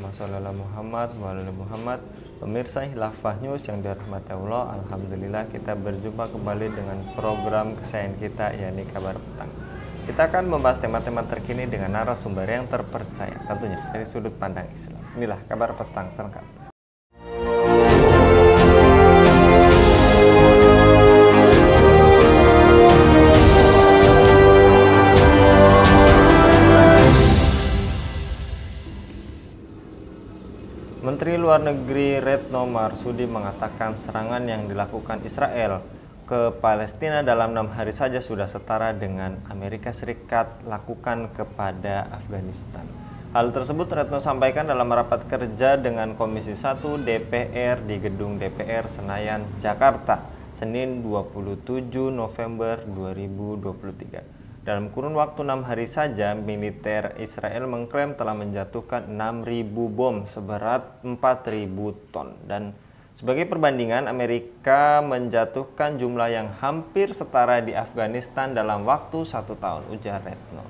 Allahumma sholli ala Muhammad wa ala ali Muhammad. Pemirsa Khilafah News yang dirahmati Allah, alhamdulillah kita berjumpa kembali dengan program kesayangan kita, yakni Kabar Petang. Kita akan membahas tema-tema terkini dengan narasumber yang terpercaya, tentunya dari sudut pandang Islam. Inilah Kabar Petang selengkapnya. Menteri Luar Negeri Retno Marsudi mengatakan serangan yang dilakukan Israel ke Palestina dalam 6 hari saja sudah setara dengan Amerika Serikat lakukan kepada Afghanistan. Hal tersebut Retno sampaikan dalam rapat kerja dengan Komisi 1 DPR di Gedung DPR Senayan, Jakarta, Senin 27 November 2023. Dalam kurun waktu 6 hari saja, militer Israel mengklaim telah menjatuhkan 6.000 bom seberat 4.000 ton. Dan sebagai perbandingan, Amerika menjatuhkan jumlah yang hampir setara di Afghanistan dalam waktu 1 tahun, ujar Retno.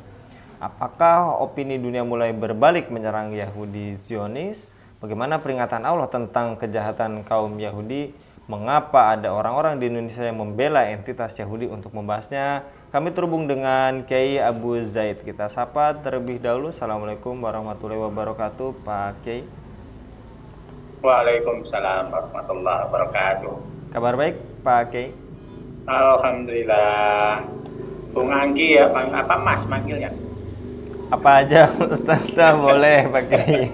Apakah opini dunia mulai berbalik menyerang Yahudi Zionis? Bagaimana peringatan Allah tentang kejahatan kaum Yahudi? Mengapa ada orang-orang di Indonesia yang membela entitas Yahudi? Untuk membahasnya, kami terhubung dengan Kiai Abu Zaid. Kita sapa terlebih dahulu. Assalamualaikum warahmatullahi wabarakatuh, Pak Kiai. Waalaikumsalam warahmatullahi wabarakatuh. Kabar baik, Pak Kiai? Alhamdulillah. Bung Anggi ya, apa Mas manggilnya? Apa aja, Ustaz, boleh, Pak Kiai.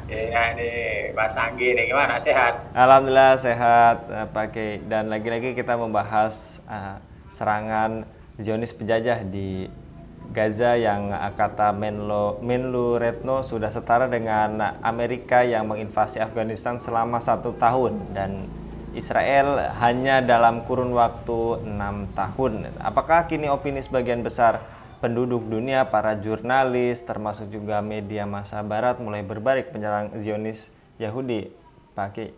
Ya ini Mas Anggi nih, gimana, sehat? Alhamdulillah sehat, Pak Kiai. Dan lagi-lagi kita membahas serangan Zionis penjajah di Gaza yang kata Menlu Retno sudah setara dengan Amerika yang menginvasi Afghanistan selama 1 tahun dan Israel hanya dalam kurun waktu 6 tahun. Apakah kini opini sebagian besar penduduk dunia, para jurnalis, termasuk juga media massa barat mulai berbalik menyerang Zionis Yahudi, Pak Kiai?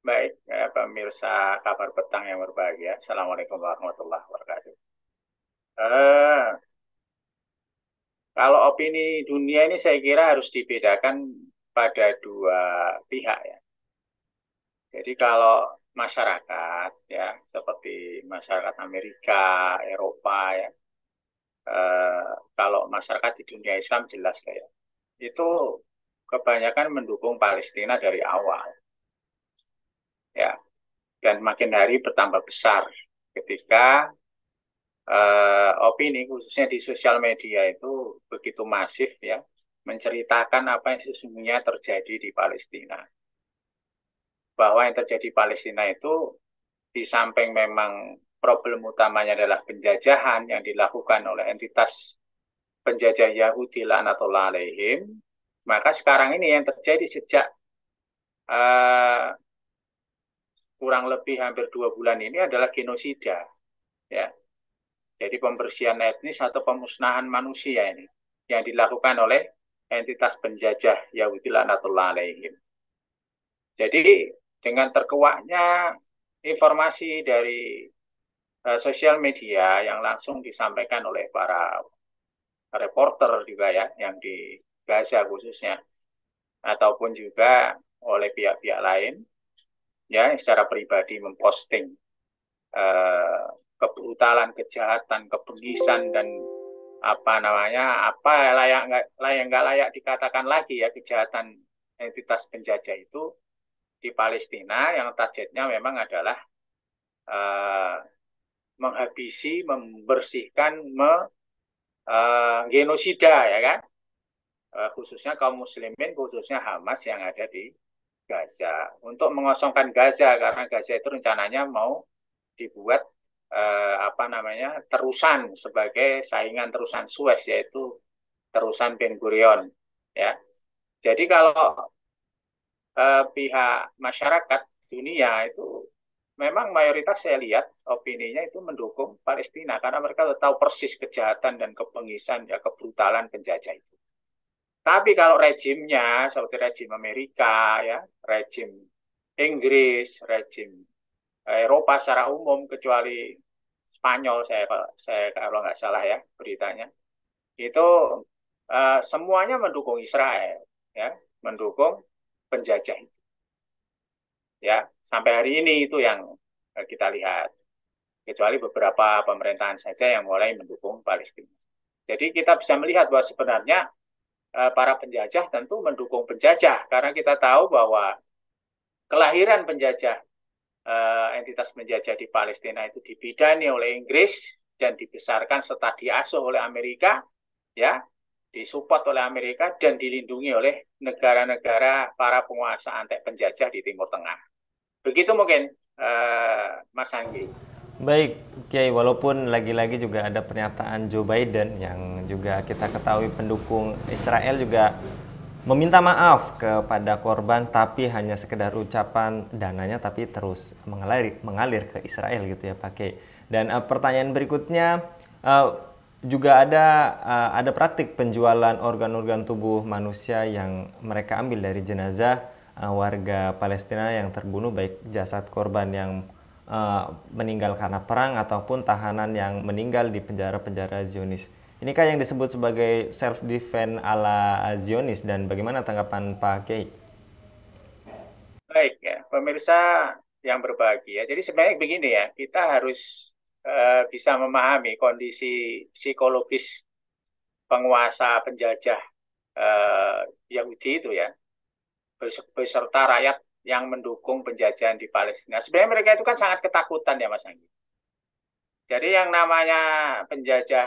Baik, pemirsa Kabar Petang yang berbahagia. Assalamualaikum warahmatullahi wabarakatuh. Kalau opini dunia ini saya kira harus dibedakan pada dua pihak ya. Jadi kalau masyarakat ya, seperti masyarakat Amerika, Eropa ya, kalau masyarakat di dunia Islam jelas ya, itu kebanyakan mendukung Palestina dari awal ya, dan makin hari bertambah besar ketika opini khususnya di sosial media itu begitu masif ya, menceritakan apa yang sesungguhnya terjadi di Palestina. Bahwa yang terjadi di Palestina itu di samping memang problem utamanya adalah penjajahan yang dilakukan oleh entitas penjajah Yahudi laknatullah alaihim, maka sekarang ini yang terjadi sejak kurang lebih hampir 2 bulan ini adalah genosida ya. Jadi pembersihan etnis atau pemusnahan manusia ini yang dilakukan oleh entitas penjajah Yahudi laknatullah alaihim. Jadi dengan terkuaknya informasi dari sosial media yang langsung disampaikan oleh para reporter juga ya, yang di Gaza khususnya, ataupun juga oleh pihak-pihak lain, ya secara pribadi memposting kebrutalan, kejahatan, kebengisan dan apa nggak layak dikatakan lagi ya, kejahatan entitas penjajah itu di Palestina yang targetnya memang adalah menghabisi, membersihkan, genosida ya kan, khususnya kaum muslimin, khususnya Hamas yang ada di Gaza, untuk mengosongkan Gaza karena Gaza itu rencananya mau dibuat terusan sebagai saingan terusan Suez, yaitu terusan Ben Gurion ya. Jadi kalau pihak masyarakat dunia itu memang mayoritas saya lihat opininya itu mendukung Palestina karena mereka tahu persis kejahatan dan kebengisan ya, kebrutalan penjajah itu. Tapi kalau rejimnya seperti rejim Amerika ya, rejim Inggris, rejim Eropa secara umum kecuali Spanyol, saya kalau nggak salah ya beritanya, itu semuanya mendukung Israel, ya, mendukung penjajah, ya, sampai hari ini itu yang kita lihat, kecuali beberapa pemerintahan saja yang mulai mendukung Palestina. Jadi kita bisa melihat bahwa sebenarnya para penjajah tentu mendukung penjajah, karena kita tahu bahwa kelahiran penjajah, entitas penjajah di Palestina itu dibidani oleh Inggris dan dibesarkan serta diasuh oleh Amerika, ya, disupport oleh Amerika dan dilindungi oleh negara-negara para penguasa antek penjajah di Timur Tengah. Begitu mungkin, Mas Anggi. Baik, Kiai, walaupun lagi-lagi juga ada pernyataan Joe Biden yang juga kita ketahui pendukung Israel juga meminta maaf kepada korban, tapi hanya sekedar ucapan, dananya tapi terus mengalir ke Israel gitu ya, Pak Kiai. Dan pertanyaan berikutnya, juga ada praktik penjualan organ-organ tubuh manusia yang mereka ambil dari jenazah warga Palestina yang terbunuh, baik jasad korban yang meninggal karena perang ataupun tahanan yang meninggal di penjara-penjara Zionis. Inikah yang disebut sebagai self-defense ala Zionis, dan bagaimana tanggapan Pak Kiai? Baik ya, pemirsa yang berbahagia. Jadi sebenarnya begini ya, kita harus bisa memahami kondisi psikologis penguasa penjajah Yahudi itu ya, beserta rakyat yang mendukung penjajahan di Palestina. Sebenarnya mereka itu kan sangat ketakutan ya Mas Anggi. Jadi yang namanya penjajah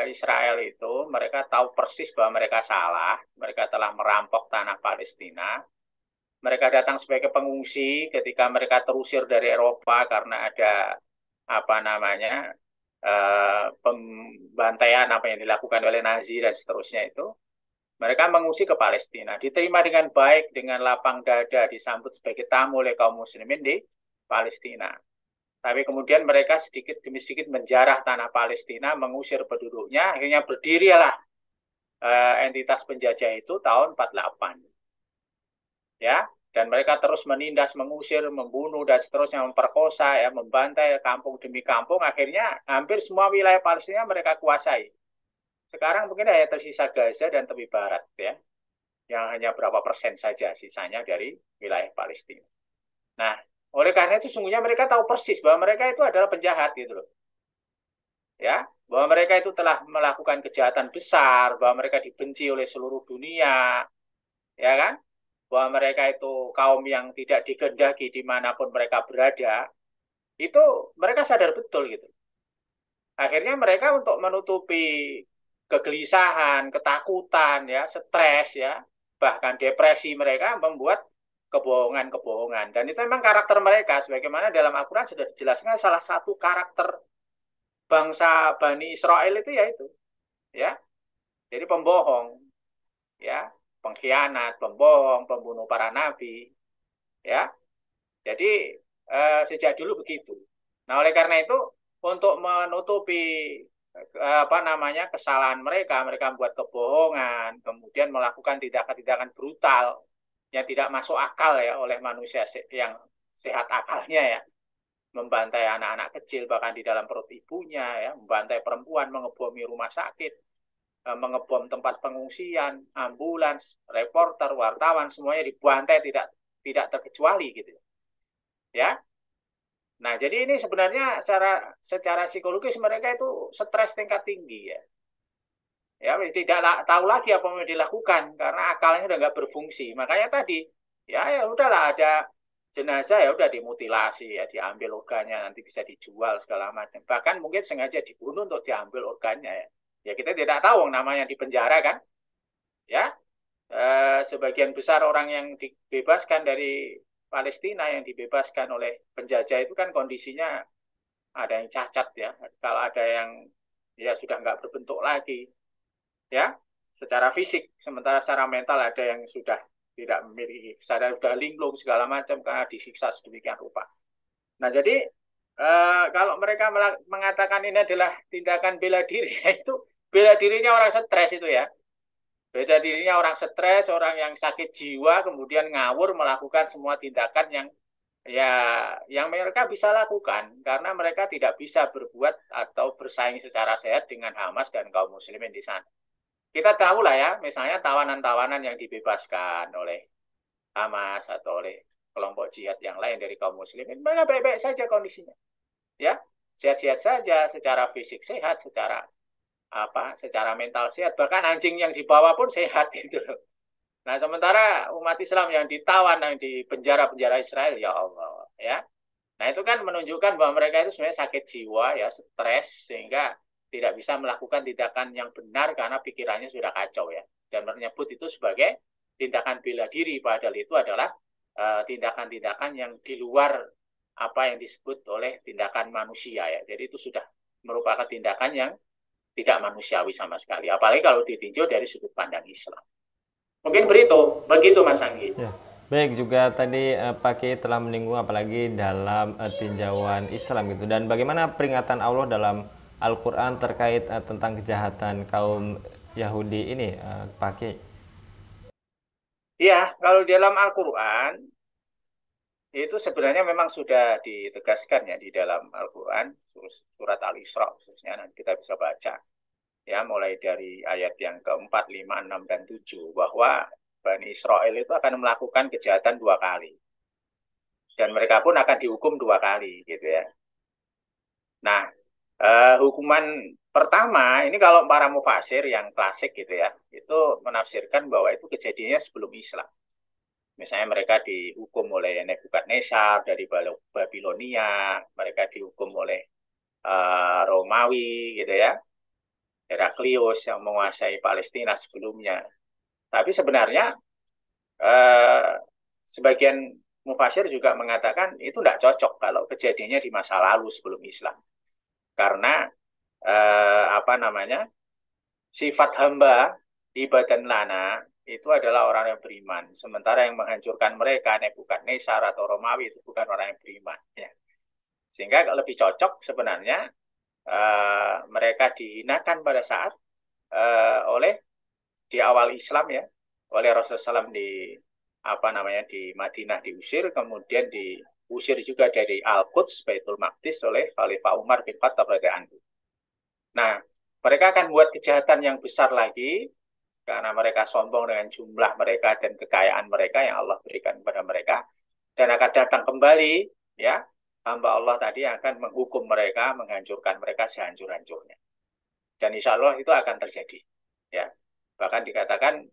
Israel itu, mereka tahu persis bahwa mereka salah, mereka telah merampok tanah Palestina. Mereka datang sebagai pengungsi ketika mereka terusir dari Eropa karena ada apa namanya pembantaian apa yang dilakukan oleh Nazi dan seterusnya itu. Mereka mengungsi ke Palestina, diterima dengan baik, dengan lapang dada, disambut sebagai tamu oleh kaum muslimin di Palestina. Tapi kemudian mereka sedikit demi sedikit menjarah tanah Palestina, mengusir penduduknya, akhirnya berdirilah entitas penjajah itu tahun 48. Ya, dan mereka terus menindas, mengusir, membunuh, dan seterusnya, memperkosa, ya, membantai kampung demi kampung, akhirnya hampir semua wilayah Palestina mereka kuasai. Sekarang mungkin hanya tersisa Gaza dan tepi barat, ya, yang hanya berapa persen saja sisanya dari wilayah Palestina. Nah, oleh karena itu sungguhnya mereka tahu persis bahwa mereka itu adalah penjahat gitu loh. Ya, bahwa mereka itu telah melakukan kejahatan besar, bahwa mereka dibenci oleh seluruh dunia, ya kan? Bahwa mereka itu kaum yang tidak dikehendaki dimanapun mereka berada, itu mereka sadar betul gitu. Akhirnya mereka untuk menutupi kegelisahan, ketakutan, ya, stres, ya, bahkan depresi mereka membuat kebohongan-kebohongan. Dan itu memang karakter mereka, sebagaimana dalam Al-Quran sudah dijelaskan salah satu karakter bangsa Bani Israel itu yaitu, ya, jadi pembohong, ya, pengkhianat, pembohong, pembunuh para nabi, ya. Jadi sejak dulu begitu. Nah, oleh karena itu untuk menutupi apa namanya kesalahan mereka, mereka membuat kebohongan, kemudian melakukan tindakan-tindakan brutal yang tidak masuk akal ya oleh manusia yang sehat akalnya ya, membantai anak-anak kecil bahkan di dalam perut ibunya ya, membantai perempuan, mengebomi rumah sakit, mengebom tempat pengungsian, ambulans, reporter, wartawan, semuanya dibantai tidak terkecuali gitu ya. Nah, jadi ini sebenarnya secara psikologis mereka itu stres tingkat tinggi ya. Ya, tidak tahu lagi apa yang dilakukan karena akalnya udah nggak berfungsi. Makanya tadi ya udahlah, ada jenazah ya udah dimutilasi ya, diambil organnya, nanti bisa dijual segala macam. Bahkan mungkin sengaja dibunuh untuk diambil organnya ya. Ya kita tidak tahu namanya di penjara kan. Ya, sebagian besar orang yang dibebaskan dari Palestina, yang dibebaskan oleh penjajah itu kan kondisinya ada yang cacat ya, kalau ada yang ya sudah nggak berbentuk lagi ya secara fisik, sementara secara mental ada yang sudah tidak memiliki kesadaran, sudah linglung segala macam karena disiksa sedemikian rupa. Nah jadi kalau mereka mengatakan ini adalah tindakan bela diri, itu bela dirinya orang stres itu ya. Beda dirinya orang stres, orang yang sakit jiwa, kemudian ngawur melakukan semua tindakan yang mereka bisa lakukan karena mereka tidak bisa berbuat atau bersaing secara sehat dengan Hamas dan kaum muslimin di sana. kita tahu lah ya, misalnya tawanan-tawanan yang dibebaskan oleh Hamas atau oleh kelompok jihad yang lain dari kaum muslimin, mereka baik-baik saja kondisinya. Ya, sehat-sehat saja, secara fisik sehat, secara mental sehat, bahkan anjing yang dibawa pun sehat gitu loh. Nah, sementara umat Islam yang ditawan, yang di penjara-penjara Israel, ya Allah, ya. Nah, itu kan menunjukkan bahwa mereka itu sebenarnya sakit jiwa, ya, stres, sehingga tidak bisa melakukan tindakan yang benar karena pikirannya sudah kacau, ya. Dan menyebut itu sebagai tindakan bela diri, padahal itu adalah tindakan-tindakan yang di luar apa yang disebut oleh tindakan manusia, ya. Jadi itu sudah merupakan tindakan yang tidak manusiawi sama sekali, apalagi kalau ditinjau dari sudut pandang Islam. Mungkin begitu Mas Anggi. Ya. Baik, juga tadi Pak Kiai telah menyinggung apalagi dalam tinjauan Islam gitu. Dan bagaimana peringatan Allah dalam Al-Qur'an terkait tentang kejahatan kaum Yahudi ini, Pak Kiai? Ya, kalau dalam Al-Quran itu sebenarnya memang sudah ditegaskan ya di dalam Al-Quran, surat Al-Isra khususnya, nanti kita bisa baca ya, mulai dari ayat yang keempat, lima, enam, dan tujuh, bahwa Bani Israel itu akan melakukan kejahatan 2 kali. Dan mereka pun akan dihukum 2 kali gitu ya. Nah, hukuman pertama ini kalau para mufasir yang klasik gitu ya, itu menafsirkan bahwa itu kejadiannya sebelum Islam. Misalnya mereka dihukum oleh Nebukadnezar dari Babilonia, mereka dihukum oleh Romawi gitu ya, Heraklius yang menguasai Palestina sebelumnya. Tapi sebenarnya eh, sebagian mufasir juga mengatakan itu tidak cocok kalau kejadiannya di masa lalu sebelum Islam. Karena apa namanya, sifat hamba ibadah lana itu adalah orang yang beriman. Sementara yang menghancurkan mereka, Nebukadnezar atau Romawi, itu bukan orang yang beriman. Ya. Sehingga lebih cocok sebenarnya mereka dihinakan pada saat oleh di awal Islam ya, oleh Rasulullah SAW di apa namanya di Madinah diusir, kemudian diusir juga dari Al-Quds, Baitul Maqdis oleh Khalifah Umar bin Khattab radhiyallahu anhu. Nah, mereka akan buat kejahatan yang besar lagi karena mereka sombong dengan jumlah mereka dan kekayaan mereka yang Allah berikan kepada mereka, dan akan datang kembali ya hamba Allah tadi yang akan menghukum mereka, menghancurkan mereka sehancur-hancurnya. Dan insya Allah itu akan terjadi ya. Bahkan dikatakan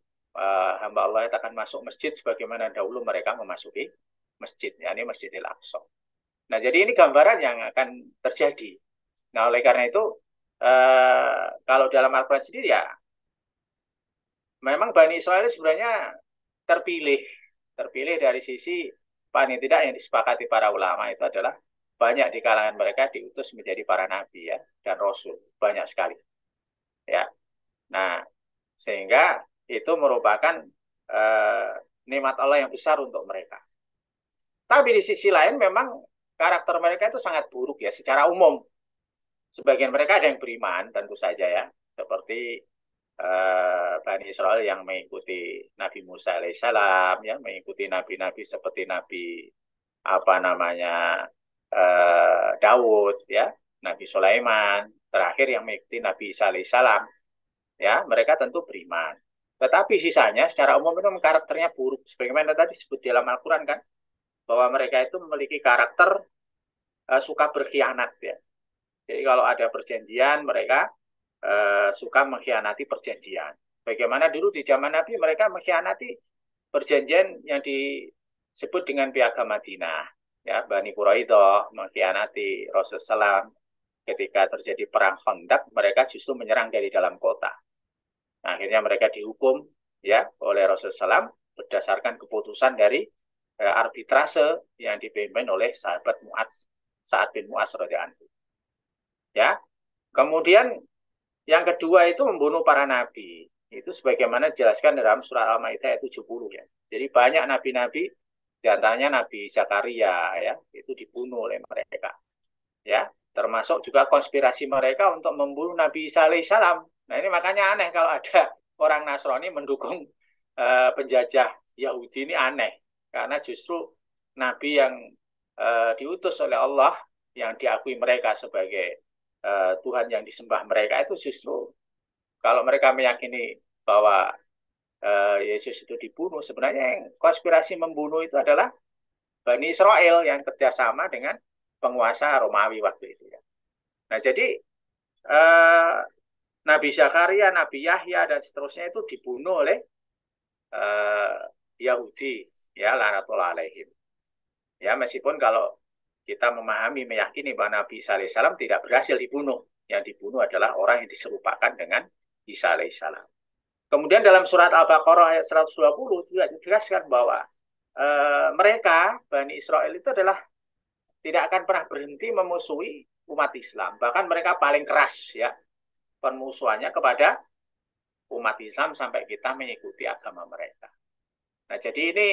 hamba Allah itu akan masuk masjid sebagaimana dahulu mereka memasuki masjid, yakni Masjidil Aqsa. Nah, jadi ini gambaran yang akan terjadi. Nah, oleh karena itu kalau dalam Al-Quran sendiri ya, memang Bani Israel sebenarnya terpilih. Terpilih dari sisi paling tidak yang disepakati para ulama itu adalah banyak di kalangan mereka diutus menjadi para nabi ya dan rasul, banyak sekali. Ya. Nah, sehingga itu merupakan nikmat Allah yang besar untuk mereka. Tapi di sisi lain memang karakter mereka itu sangat buruk ya secara umum. Sebagian mereka ada yang beriman tentu saja ya, seperti Bani Israel yang mengikuti Nabi Musa alaihissalam, ya, mengikuti nabi-nabi seperti Nabi apa namanya Daud, ya, Nabi Sulaiman, terakhir yang mengikuti Nabi Isa alaihissalam, ya, mereka tentu beriman. Tetapi sisanya secara umum itu karakternya buruk, sebagaimana tadi disebut dalam Al-Quran kan, bahwa mereka itu memiliki karakter suka berkhianat, ya. Jadi kalau ada perjanjian mereka suka mengkhianati perjanjian. Bagaimana dulu di zaman Nabi mereka mengkhianati perjanjian yang disebut dengan Piagam Madinah. Ya, Bani Quraidah mengkhianati Rasulullah SAW. Ketika terjadi perang Khandaq, mereka justru menyerang dari dalam kota. Nah, akhirnya mereka dihukum ya oleh Rasulullah SAW berdasarkan keputusan dari arbitrase yang dipimpin oleh sahabat Sa'ad bin Mu'adz radhiyallahu anhu. Ya. Kemudian yang kedua itu membunuh para nabi. Itu sebagaimana dijelaskan dalam surah Al-Maidah ayat 70 ya. Jadi banyak nabi-nabi, di antaranya Nabi Zakaria ya, itu dibunuh oleh mereka. Ya, termasuk juga konspirasi mereka untuk membunuh Nabi Isa alaihissalam. Nah, ini makanya aneh kalau ada orang Nasrani mendukung penjajah Yahudi, ini aneh. Karena justru nabi yang diutus oleh Allah, yang diakui mereka sebagai Tuhan yang disembah mereka, itu justru kalau mereka meyakini bahwa Yesus itu dibunuh, sebenarnya yang konspirasi membunuh itu adalah Bani Israel yang kerjasama dengan penguasa Romawi waktu itu ya. Nah jadi Nabi Zakaria, Nabi Yahya dan seterusnya itu dibunuh oleh Yahudi ya, laknatullah alaihim. Ya meskipun kalau kita memahami, meyakini bahwa Nabi Isa alaihissalam tidak berhasil dibunuh. Yang dibunuh adalah orang yang diserupakan dengan Isa alaihissalam. Kemudian dalam surat Al-Baqarah ayat 120 juga dijelaskan bahwa mereka, Bani Israel itu adalah tidak akan pernah berhenti memusuhi umat Islam. Bahkan mereka paling keras ya permusuhannya kepada umat Islam sampai kita mengikuti agama mereka. Nah jadi ini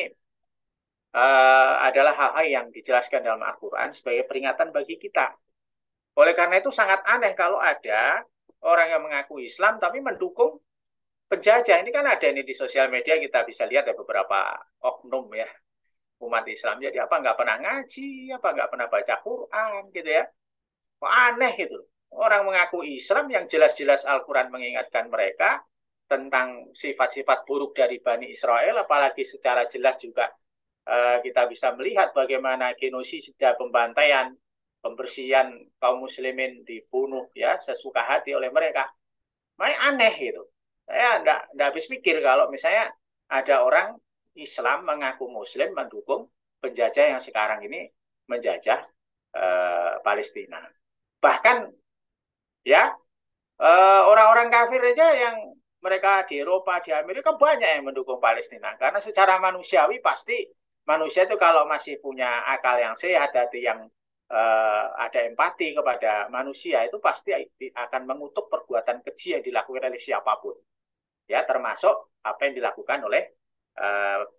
adalah hal-hal yang dijelaskan dalam Al-Quran sebagai peringatan bagi kita. Oleh karena itu sangat aneh kalau ada orang yang mengaku Islam tapi mendukung penjajah. Ini kan ada ini di sosial media, kita bisa lihat ada beberapa oknum ya umat Islam. Jadi apa nggak pernah ngaji, apa nggak pernah baca Quran gitu ya. Kok aneh itu. Orang mengaku Islam yang jelas-jelas Al-Quran mengingatkan mereka tentang sifat-sifat buruk dari Bani Israel, apalagi secara jelas juga kita bisa melihat bagaimana genosida, pembantaian, pembersihan kaum muslimin dibunuh ya sesuka hati oleh mereka. Makanya aneh gitu. Saya enggak habis pikir kalau misalnya ada orang Islam mengaku Muslim mendukung penjajah yang sekarang ini menjajah Palestina. Bahkan ya orang-orang kafir aja yang mereka di Eropa, di Amerika banyak yang mendukung Palestina. Karena secara manusiawi pasti manusia itu kalau masih punya akal yang sehat, hati yang ada empati kepada manusia, itu pasti akan mengutuk perbuatan keji yang dilakukan oleh siapapun. Ya, termasuk apa yang dilakukan oleh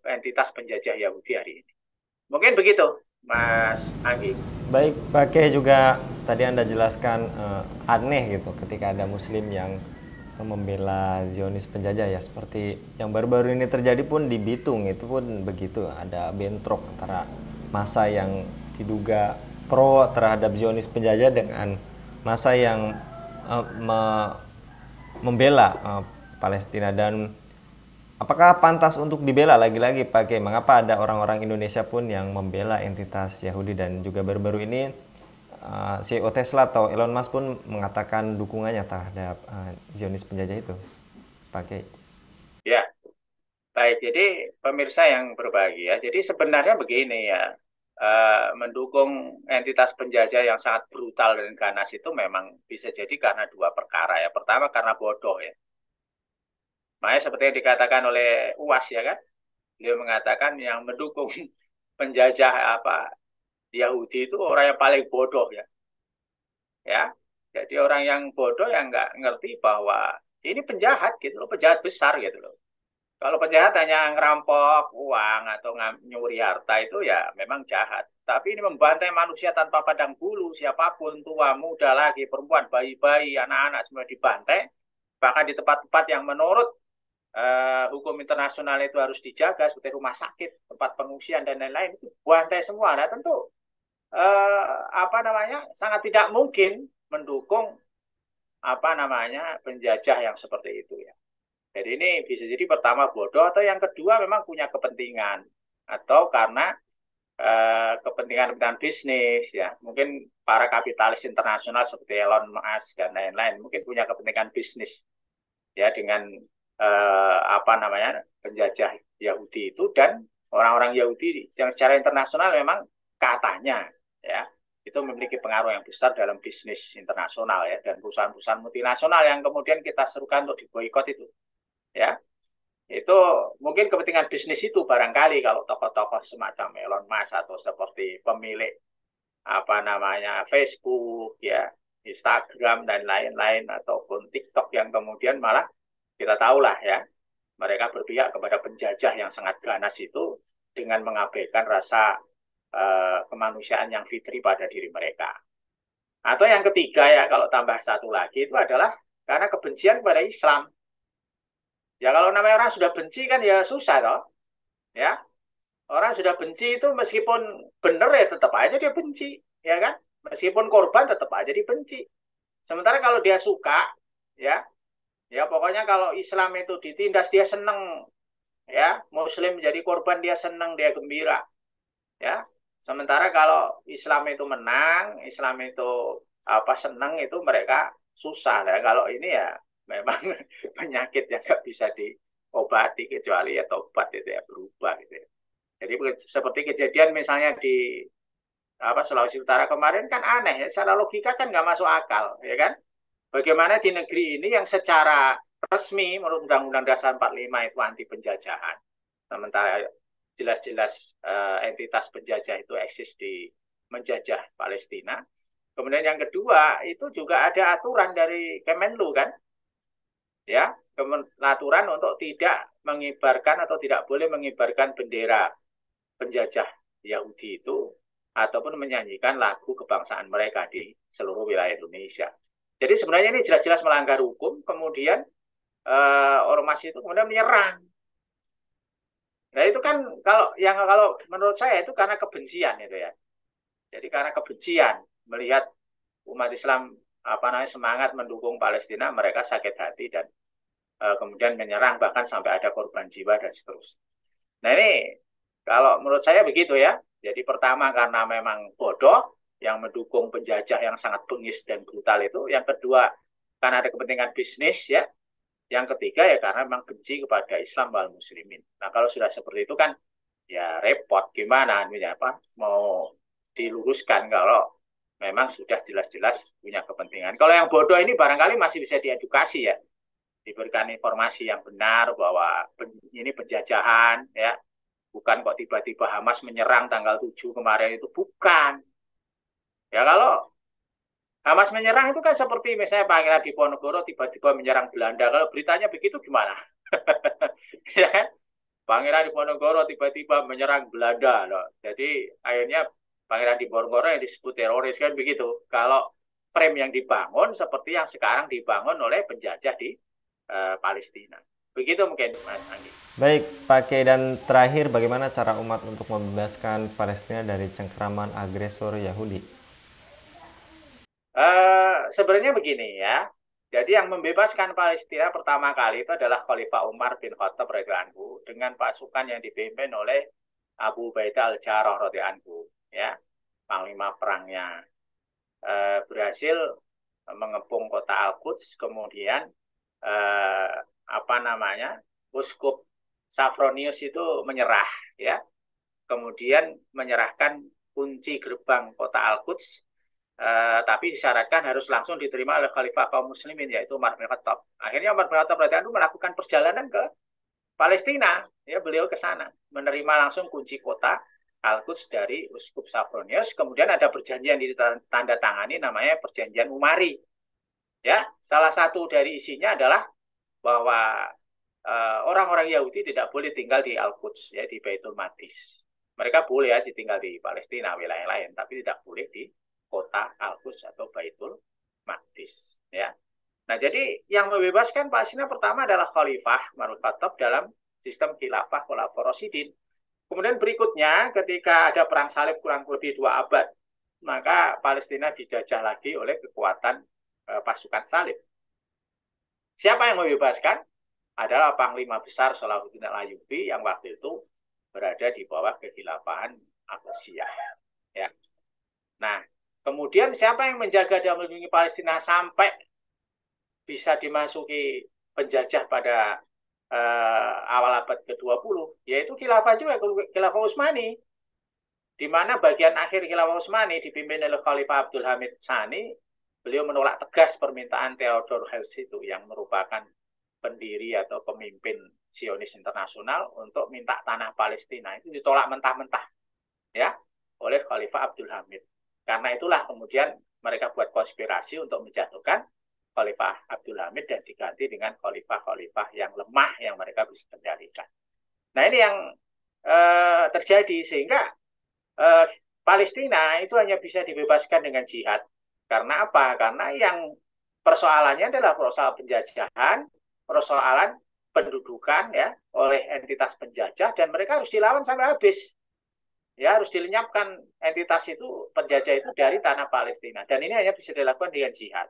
entitas penjajah Yahudi hari ini. Mungkin begitu, Mas Anggi. Baik, pakai juga tadi Anda jelaskan aneh gitu ketika ada Muslim yang membela Zionis penjajah ya, seperti yang baru-baru ini terjadi pun di Bitung itu pun begitu, ada bentrok antara massa yang diduga pro terhadap Zionis penjajah dengan massa yang membela Palestina. Dan apakah pantas untuk dibela lagi-lagi pakai? Mengapa ada orang-orang Indonesia pun yang membela entitas Yahudi? Dan juga baru-baru ini CEO Tesla atau Elon Musk pun mengatakan dukungannya terhadap Zionis penjajah itu. Pakai. Ya, baik. Jadi pemirsa yang berbahagia. Jadi sebenarnya begini ya, mendukung entitas penjajah yang sangat brutal dan ganas itu memang bisa jadi karena dua perkara ya. Pertama karena bodoh ya. Makanya seperti yang dikatakan oleh UAS ya kan, beliau mengatakan yang mendukung penjajah Yahudi itu orang yang paling bodoh ya. Ya, jadi orang yang bodoh yang nggak ngerti bahwa ini penjahat gitu loh, penjahat besar gitu loh. Kalau penjahat hanya ngerampok uang atau nyuri harta itu ya memang jahat. Tapi ini membantai manusia tanpa pandang bulu, siapapun, tua, muda, lagi, perempuan, bayi-bayi, anak-anak semua dibantai. Bahkan di tempat-tempat yang menurut hukum internasional itu harus dijaga seperti rumah sakit, tempat pengungsian dan lain-lain itu bantai semua. Nah tentu sangat tidak mungkin mendukung penjajah yang seperti itu ya. Jadi ini bisa jadi pertama bodoh atau yang kedua memang punya kepentingan atau karena kepentingan bisnis ya. Mungkin para kapitalis internasional seperti Elon Musk dan lain-lain mungkin punya kepentingan bisnis ya dengan penjajah Yahudi itu, dan orang-orang Yahudi yang secara internasional memang katanya ya itu memiliki pengaruh yang besar dalam bisnis internasional ya, dan perusahaan-perusahaan multinasional yang kemudian kita serukan untuk diboikot itu ya, itu mungkin kepentingan bisnis itu barangkali kalau tokoh-tokoh semacam Elon Musk atau seperti pemilik Facebook ya, Instagram dan lain-lain ataupun TikTok yang kemudian malah kita tahulah ya mereka berpihak kepada penjajah yang sangat ganas itu dengan mengabaikan rasa kemanusiaan yang fitri pada diri mereka. Atau yang ketiga ya, kalau tambah satu lagi itu adalah karena kebencian kepada Islam. Ya kalau namanya orang sudah benci kan ya susah toh. Ya. Orang sudah benci itu meskipun benar ya tetap aja dia benci, ya kan? Meskipun korban tetap aja dibenci. Sementara kalau dia suka, ya Ya pokoknya kalau Islam itu ditindas dia seneng, ya Muslim jadi korban dia seneng, dia gembira, ya. Sementara kalau Islam itu menang, Islam itu apa seneng itu mereka susah. Nah, kalau ini ya memang penyakit yang nggak bisa diobati kecuali ya tobat itu ya berubah gitu ya. Jadi seperti kejadian misalnya di apa Sulawesi Utara kemarin kan aneh ya, secara logika kan nggak masuk akal, ya kan? Bagaimana di negeri ini yang secara resmi menurut Undang-Undang Dasar 45 itu anti penjajahan, sementara jelas-jelas entitas penjajah itu eksis di menjajah Palestina. Kemudian yang kedua itu juga ada aturan dari Kemenlu kan, ya aturan untuk tidak mengibarkan atau tidak boleh mengibarkan bendera penjajah Yahudi itu ataupun menyanyikan lagu kebangsaan mereka di seluruh wilayah Indonesia. Jadi sebenarnya ini jelas-jelas melanggar hukum, kemudian ormas itu kemudian menyerang. Nah itu kan kalau menurut saya itu karena kebencian itu ya. Jadi karena kebencian melihat umat Islam apa namanya semangat mendukung Palestina, mereka sakit hati dan kemudian menyerang bahkan sampai ada korban jiwa dan seterusnya. Nah ini kalau menurut saya begitu ya. Jadi pertama karena memang bodoh yang mendukung penjajah yang sangat bengis dan brutal itu. Yang kedua karena ada kepentingan bisnis ya. Yang ketiga ya karena memang benci kepada Islam wal muslimin. Nah kalau sudah seperti itu kan ya repot gimana apa mau diluruskan kalau memang sudah jelas-jelas punya kepentingan. Kalau yang bodoh ini barangkali masih bisa diedukasi ya, diberikan informasi yang benar bahwa ini penjajahan ya, bukan kok tiba-tiba Hamas menyerang tanggal 7 kemarin itu bukan. Ya kalau Hamas menyerang itu kan seperti misalnya Pangeran Diponegoro tiba-tiba menyerang Belanda. Kalau beritanya begitu gimana? Ya kan? Pangeran Diponegoro tiba-tiba menyerang Belanda loh. Jadi akhirnya Pangeran Diponegoro yang disebut teroris kan begitu. Kalau frame yang dibangun seperti yang sekarang dibangun oleh penjajah di Palestina. Begitu mungkin Mas Anggi. Baik, Pak Kiai, dan terakhir bagaimana cara umat untuk membebaskan Palestina dari cengkraman agresor Yahudi? Sebenarnya begini ya. Jadi yang membebaskan Palestina pertama kali itu adalah Khalifah Umar bin Khattab radhiyallahu anhu dengan pasukan yang dipimpin oleh Abu Ubaidah al-Jarrah radhiyallahu anhu ya, panglima perangnya berhasil mengepung kota Al-Quds, kemudian apa namanya Uskup Safronius itu menyerah ya, kemudian menyerahkan kunci gerbang kota Al-Quds. Tapi disyaratkan harus langsung diterima oleh Khalifah kaum muslimin yaitu Umar bin Khattab. Akhirnya Umar bin Khattab radhiyallahu anhu melakukan perjalanan ke Palestina, ya beliau ke sana menerima langsung kunci kota Al-Quds dari Uskup Safronius. Kemudian ada perjanjian ditandatangani namanya perjanjian Umari. Ya, salah satu dari isinya adalah bahwa orang-orang Yahudi tidak boleh tinggal di Al-Quds ya, di Baitul Maqdis. Mereka boleh aja tinggal di Palestina wilayah lain, tapi tidak boleh di kota Al-Quds atau Baitul Maqdis ya. Nah, jadi yang membebaskan Palestina pertama adalah Khalifah Umar bin Khattab dalam sistem khilafah Khulafaur Rasyidin. Kemudian berikutnya ketika ada perang salib kurang lebih 2 abad, maka Palestina dijajah lagi oleh kekuatan pasukan salib. Siapa yang membebaskan? Adalah Panglima Besar Salahuddin Al-Ayyubi yang waktu itu berada di bawah kekhilafahan Abbasiyah ya. Nah, kemudian siapa yang menjaga dan melindungi Palestina sampai bisa dimasuki penjajah pada awal abad ke-20, yaitu khilafah juga, khilafah Utsmani, di mana bagian akhir khilafah Utsmani dipimpin oleh Khalifah Abdul Hamid Tsani. Beliau menolak tegas permintaan Theodor Herzl itu yang merupakan pendiri atau pemimpin Zionis internasional untuk minta tanah Palestina. Itu ditolak mentah-mentah ya oleh Khalifah Abdul Hamid. Karena itulah kemudian mereka buat konspirasi untuk menjatuhkan Khalifah Abdul Hamid dan diganti dengan khalifah-khalifah yang lemah yang mereka bisa kendalikan. Nah ini yang terjadi sehingga Palestina itu hanya bisa dibebaskan dengan jihad. Karena apa? Karena yang persoalannya adalah persoalan penjajahan, persoalan pendudukan ya oleh entitas penjajah, dan mereka harus dilawan sampai habis. Ya harus dilenyapkan entitas itu, penjajah itu dari tanah Palestina. Dan ini hanya bisa dilakukan dengan jihad.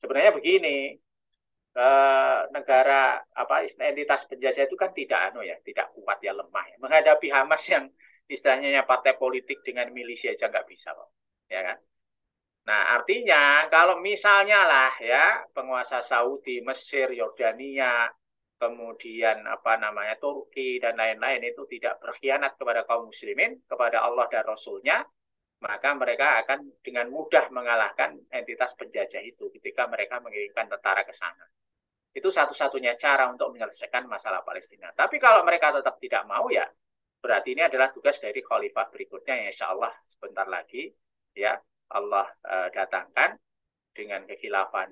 Sebenarnya begini, negara entitas penjajah itu kan tidak kuat ya, lemah ya. Menghadapi Hamas yang istilahnya partai politik dengan milisi aja nggak bisa kok, ya kan? Nah, artinya kalau misalnya lah ya penguasa Saudi, Mesir, Yordania, kemudian Turki dan lain-lain itu tidak berkhianat kepada kaum muslimin, kepada Allah dan Rasulnya, maka mereka akan dengan mudah mengalahkan entitas penjajah itu ketika mereka mengirimkan tentara ke sana. Itu satu-satunya cara untuk menyelesaikan masalah Palestina. Tapi kalau mereka tetap tidak mau ya, berarti ini adalah tugas dari khalifah berikutnya yang insya Allah sebentar lagi ya Allah datangkan dengan khilafah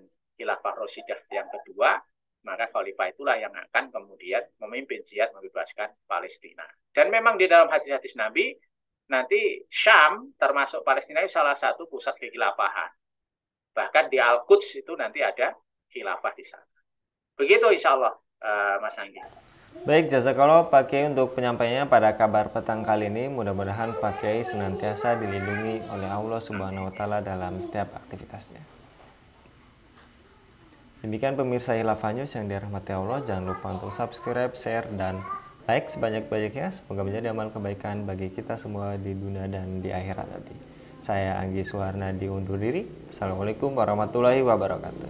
Rasidah yang kedua, maka khalifah itulah yang akan kemudian memimpin jihad membebaskan Palestina. Dan memang di dalam hadis-hadis Nabi, nanti Syam termasuk Palestina itu salah satu pusat kekhilafahan. Bahkan di Al-Quds itu nanti ada khilafah di sana. Begitu insya Allah, Mas Anggi. Baik, jazakallah Pak Kiai untuk penyampaiannya pada kabar petang kali ini. Mudah-mudahan Pak Kiai senantiasa dilindungi oleh Allah Subhanahu wa taala dalam setiap aktivitasnya. Demikian pemirsa Khilafah News yang dirahmati Allah. Jangan lupa untuk subscribe, share, dan like sebanyak-banyaknya. Semoga menjadi amal kebaikan bagi kita semua di dunia dan di akhirat nanti. Saya Anggi Suwarnadi undur diri. Assalamualaikum warahmatullahi wabarakatuh.